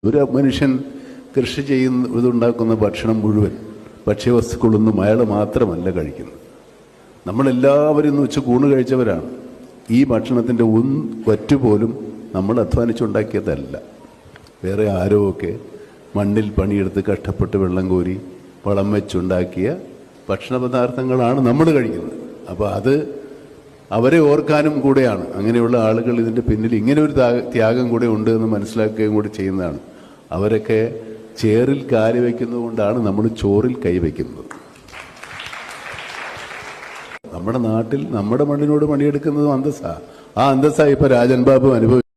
ഒരു മനുഷ്യൻ കൃഷി ഇതുണ്ടാക്കുന്ന ഭക്ഷണം മുഴുവൻ ഭക്ഷ്യവസ്തുക്കളൊന്നും അയാൾ മാത്രമല്ല കഴിക്കുന്നത്. നമ്മളെല്ലാവരും ഇന്ന് ഉച്ചക്കൂണ് കഴിച്ചവരാണ്. ഈ ഭക്ഷണത്തിൻ്റെ വറ്റുപോലും നമ്മൾ അധ്വാനിച്ചുണ്ടാക്കിയതല്ല. വേറെ ആരോ ഒക്കെ മണ്ണിൽ പണിയെടുത്ത് കഷ്ടപ്പെട്ട് വെള്ളം കോരി വളം വെച്ചുണ്ടാക്കിയ ഭക്ഷണ പദാർത്ഥങ്ങളാണ് നമ്മൾ കഴിക്കുന്നത്. അപ്പോൾ അത് അവരെ ഓർക്കാനും കൂടെയാണ്. അങ്ങനെയുള്ള ആളുകൾ ഇതിൻ്റെ പിന്നിൽ ഇങ്ങനെ ഒരു ത്യാഗം കൂടെ ഉണ്ട് എന്ന് മനസ്സിലാക്കുകയും കൂടി ചെയ്യുന്നതാണ്. അവരൊക്കെ ചേറിൽ കാല് വയ്ക്കുന്നത് കൊണ്ടാണ് നമ്മൾ ചോറിൽ കൈവയ്ക്കുന്നത്. നമ്മുടെ നാട്ടിൽ നമ്മുടെ മണ്ണിനോട് പണിയെടുക്കുന്നതും അന്തസ്സാണ്. ആ അന്തസ്സാണ് ഇപ്പോൾ രാജൻ ബാബു അനുഭവിച്ചു.